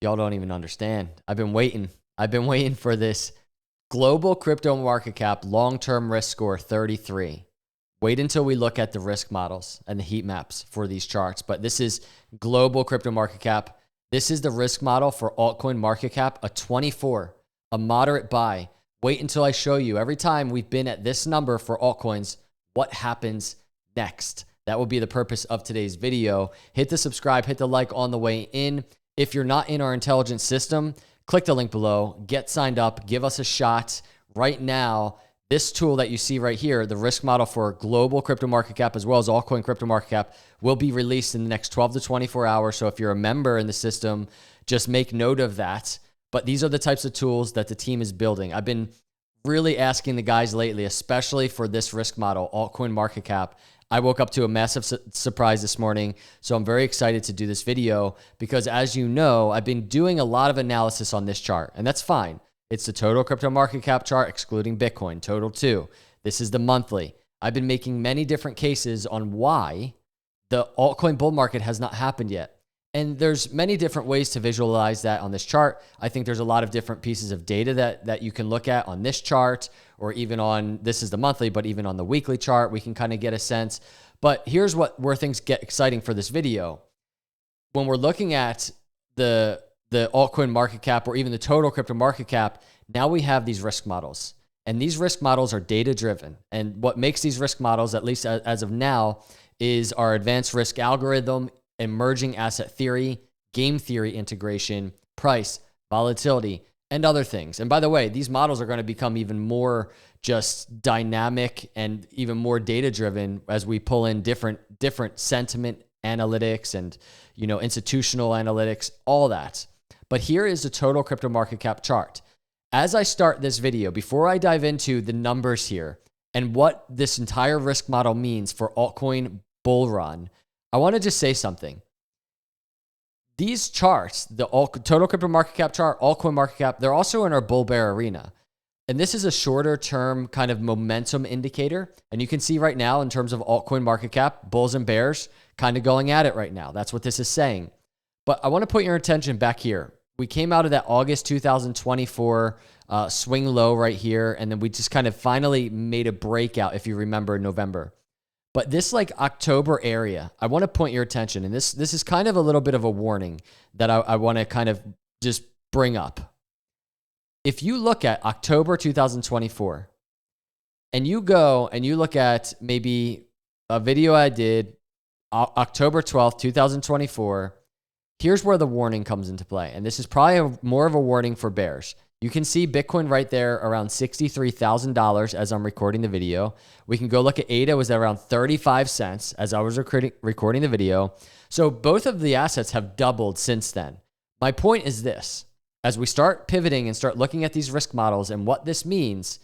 Y'all don't even understand. I've been waiting. I've been waiting for this global crypto market cap long-term risk score 33. Wait until we look at the risk models and the heat maps for these charts. But this is global crypto market cap. This is the risk model for altcoin market cap, a 24, a moderate buy. Wait until I show you every time we've been at this number for altcoins, what happens next. That will be the purpose of today's video. Hit the subscribe, hit the like on the way in. If you're not in our intelligence system, click the link below, get signed up, give us a shot. Right now, this tool that you see right here, the risk model for global crypto market cap as well as altcoin crypto market cap, will be released in the next 12 to 24 hours. So if you're a member in the system, just make note of that. But these are the types of tools that the team is building. I've been really asking the guys lately, especially for this risk model, altcoin market cap. I woke up to a massive surprise this morning, so I'm very excited to do this video because, as you know, I've been doing a lot of analysis on this chart, and that's fine. It's the total crypto market cap chart, excluding Bitcoin, total 2. This is the monthly. I've been making many different cases on why the altcoin bull market has not happened yet. And there's many different ways to visualize that on this chart. I think there's a lot of different pieces of data that you can look at on this chart, or even on, this is the monthly, but even on the weekly chart, we can kind of get a sense. But here's where things get exciting for this video. When we're looking at the altcoin market cap or even the total crypto market cap, now we have these risk models. And these risk models are data driven. And what makes these risk models, at least as of now, is our advanced risk algorithm, emerging asset theory, game theory integration, price, volatility, and other things. And by the way, these models are going to become even more just dynamic and even more data-driven as we pull in different sentiment analytics and, institutional analytics, all that. But here is the total crypto market cap chart. As I start this video, before I dive into the numbers here and what this entire risk model means for altcoin bull run, I want to just say something. These charts, the total crypto market cap chart, altcoin market cap, they're also in our bull bear arena. And this is a shorter term kind of momentum indicator. And you can see right now in terms of altcoin market cap, bulls and bears kind of going at it right now. That's what this is saying. But I want to put your attention back here. We came out of that August 2024 swing low right here. And then we just kind of finally made a breakout, if you remember, in November. But this October area, I want to point your attention, and this is kind of a little bit of a warning that I want to kind of just bring up. If you look at October 2024, and you go and you look at maybe a video I did October 12th, 2024, here's where the warning comes into play. And this is probably more of a warning for bears. You can see Bitcoin right there around $63,000 as I'm recording the video. We can go look at ADA was at around 35 cents as I was recording the video. So both of the assets have doubled since then. My point is this. As we start pivoting and start looking at these risk models and what this means,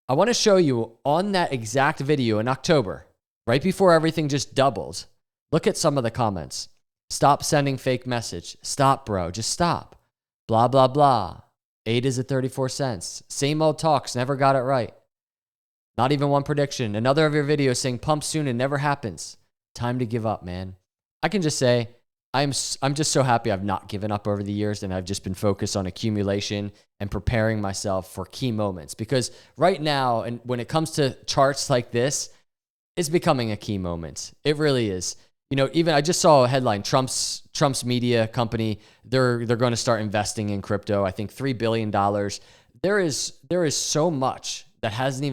I want to show you on that exact video in October, right before everything just doubled. Look at some of the comments. Stop sending fake message. Stop, bro. Just stop. Blah, blah, blah. 8 is at 34 cents. Same old talks, never got it right. Not even one prediction. Another of your videos saying pump soon and never happens. Time to give up, man. I can just say, I'm just so happy I've not given up over the years, and I've just been focused on accumulation and preparing myself for key moments. Because right now, and when it comes to charts like this, it's becoming a key moment. It really is. Even I just saw a headline, Trump's media company, they're going to start investing in crypto. I think $3 billion. There is so much that hasn't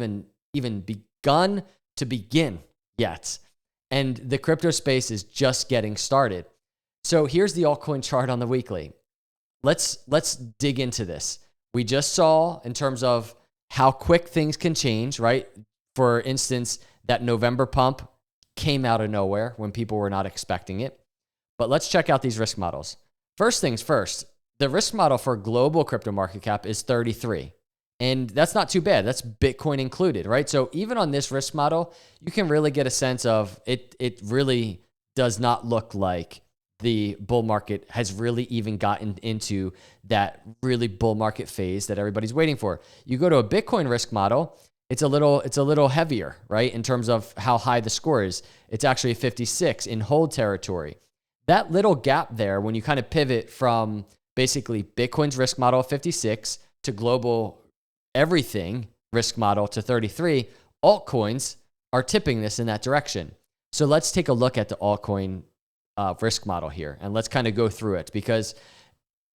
even begun to begin yet. And the crypto space is just getting started. So here's the altcoin chart on the weekly. Let's dig into this. We just saw in terms of how quick things can change, right? For instance, that November pump came out of nowhere when people were not expecting it. But let's check out these risk models. First things first, the risk model for global crypto market cap is 33. And that's not too bad. That's Bitcoin included, right? So even on this risk model, you can really get a sense of it really does not look like the bull market has really even gotten into that really bull market phase that everybody's waiting for. You go to a Bitcoin risk model, it's a little heavier, right? In terms of how high the score is. It's actually a 56 in hold territory. That little gap there, when you kind of pivot from basically Bitcoin's risk model of 56 to global everything risk model to 33, altcoins are tipping this in that direction. So let's take a look at the altcoin risk model here, and let's kind of go through it, because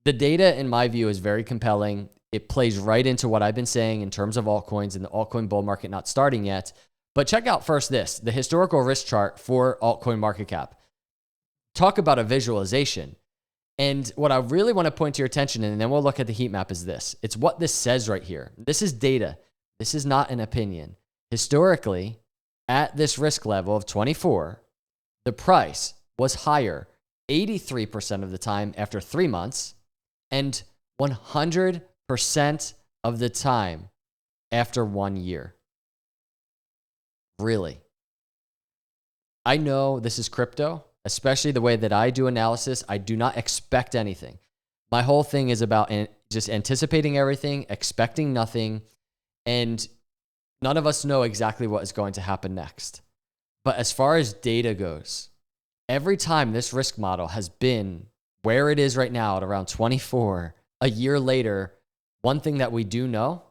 the data, in my view, is very compelling. It plays right into what I've been saying in terms of altcoins and the altcoin bull market not starting yet. But check out first the historical risk chart for altcoin market cap. Talk about a visualization. And what I really want to point to your attention, and then we'll look at the heat map, is this. It's what this says right here. This is data. This is not an opinion. Historically, at this risk level of 24, the price was higher 83% of the time after 3 months and 100% of the time after 1 year. Really. I know this is crypto, especially the way that I do analysis. I do not expect anything. My whole thing is about just anticipating everything, expecting nothing, and none of us know exactly what is going to happen next. But as far as data goes, every time this risk model has been where it is right now at around 24, a year later, one thing that we do know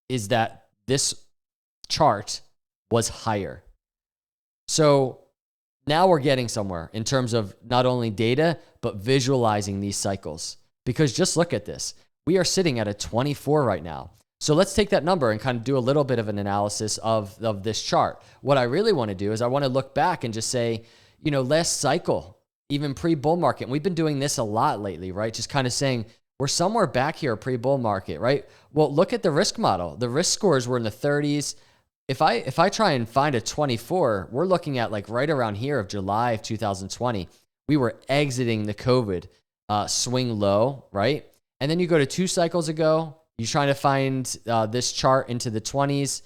is that this chart was higher. So now we're getting somewhere in terms of not only data, but visualizing these cycles. Because just look at this. We are sitting at a 24 right now. So let's take that number and kind of do a little bit of an analysis of this chart. What I really want to do is I want to look back and just say, last cycle, even pre-bull market. And we've been doing this a lot lately, right? Just kind of saying we're somewhere back here pre-bull market, right? Well, look at the risk model. The risk scores were in the 30s. If I try and find a 24, we're looking at like right around here of July of 2020. We were exiting the COVID swing low, right? And then you go to 2 cycles ago, you're trying to find this chart into the 20s.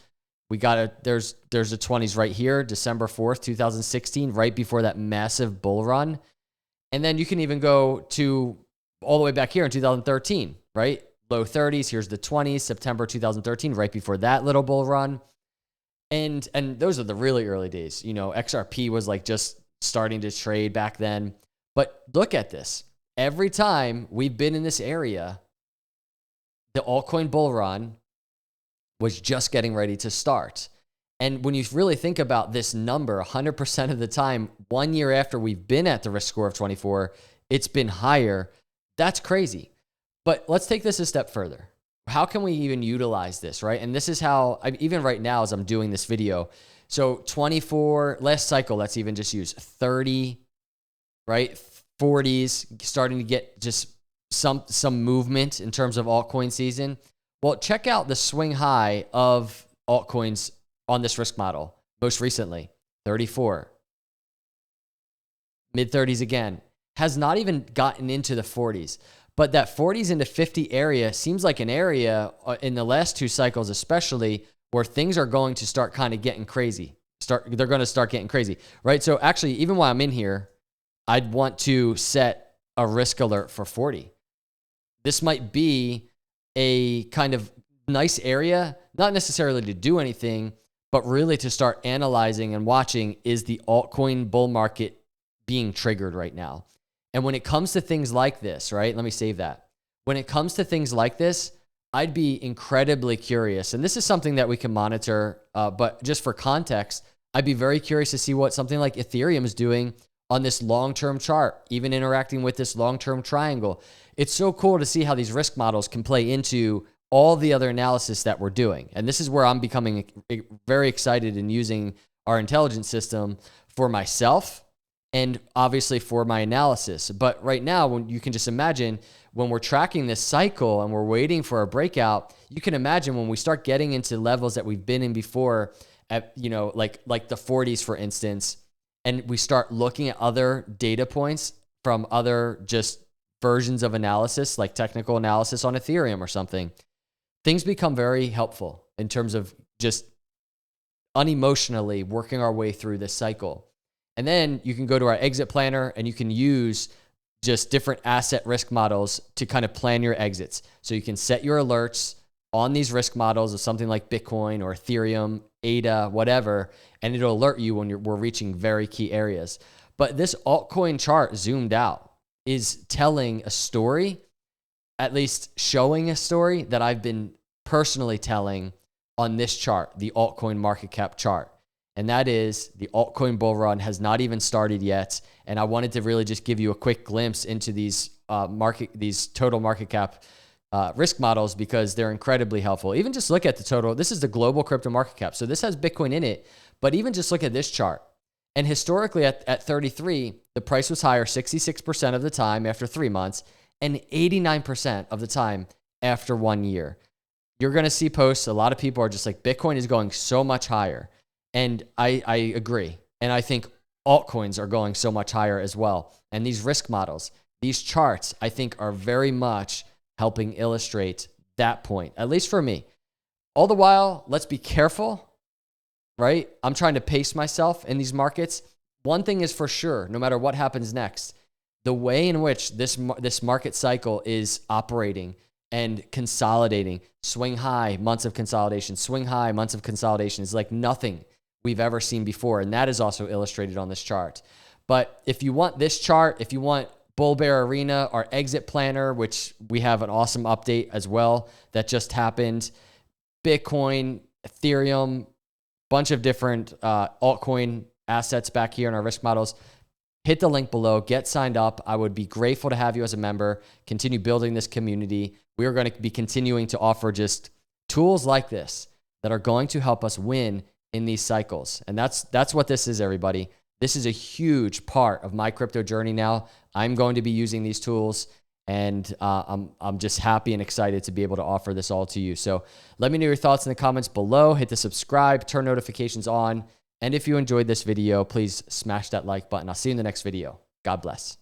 We got there's the 20s right here, December 4th, 2016, right before that massive bull run. And then you can even go to all the way back here in 2013, right? Low 30s, here's the 20s, September 2013, right before that little bull run. And those are the really early days. XRP was like just starting to trade back then. But look at this. Every time we've been in this area, the altcoin bull run was just getting ready to start. And when you really think about this number, 100% of the time, 1 year after we've been at the risk score of 24, it's been higher. That's crazy. But let's take this a step further. How can we even utilize this, right? And this is how, even right now as I'm doing this video, so 24, last cycle, let's even just use 30, right? 40s, starting to get just some movement in terms of altcoin season. Well, check out the swing high of altcoins on this risk model. Most recently, 34. Mid-30s again. Has not even gotten into the 40s. But that 40s into 50 area seems like an area in the last 2 cycles especially where things are going to start kind of getting crazy. They're going to start getting crazy, right? So actually, even while I'm in here, I'd want to set a risk alert for 40. This might be a kind of nice area, not necessarily to do anything, but really to start analyzing and watching, is the altcoin bull market being triggered right now? And when it comes to things like this, right? Let me save that. When it comes to things like this, I'd be incredibly curious. And this is something that we can monitor, but just for context, I'd be very curious to see what something like Ethereum is doing on this long-term chart, even interacting with this long-term triangle. It's so cool to see how these risk models can play into all the other analysis that we're doing. And this is where I'm becoming very excited in using our intelligence system for myself and obviously for my analysis. But right now, when you can just imagine when we're tracking this cycle and we're waiting for a breakout, you can imagine when we start getting into levels that we've been in before at, like the 40s, for instance, and we start looking at other data points from other just versions of analysis, like technical analysis on Ethereum or something, things become very helpful in terms of just unemotionally working our way through this cycle. And then you can go to our exit planner and you can use just different asset risk models to kind of plan your exits. So you can set your alerts on these risk models of something like Bitcoin or Ethereum, ADA, whatever, and it'll alert you when we're reaching very key areas. But this altcoin chart zoomed out is telling a story at least showing a story that I've been personally telling on this chart, the altcoin market cap chart. And that is the altcoin bull run has not even started yet. And I wanted to really just give you a quick glimpse into these total market cap risk models because they're incredibly helpful. Even just look at the total. This is the global crypto market cap. So this has Bitcoin in it, but even just look at this chart. And historically at 33, the price was higher 66% of the time after 3 months and 89% of the time after 1 year. You're going to see posts. A lot of people are just like, Bitcoin is going so much higher. And I agree. And I think altcoins are going so much higher as well. And these risk models, these charts, I think are very much helping illustrate that point, at least for me. All the while, let's be careful, right? I'm trying to pace myself in these markets. One thing is for sure, no matter what happens next, the way in which this market cycle is operating and consolidating, swing high, months of consolidation, swing high, months of consolidation is like nothing we've ever seen before. And that is also illustrated on this chart. But if you want this chart, if you want Bull Bear Arena, our exit planner, which we have an awesome update as well that just happened, Bitcoin, Ethereum, bunch of different altcoin assets back here in our risk models, hit the link below, get signed up. I would be grateful to have you as a member, continue building this community. We are going to be continuing to offer just tools like this that are going to help us win in these cycles. And that's what this is, everybody. This is a huge part of my crypto journey now. I'm going to be using these tools, and I'm just happy and excited to be able to offer this all to you. So let me know your thoughts in the comments below. Hit the subscribe, turn notifications on. And if you enjoyed this video, please smash that like button. I'll see you in the next video. God bless.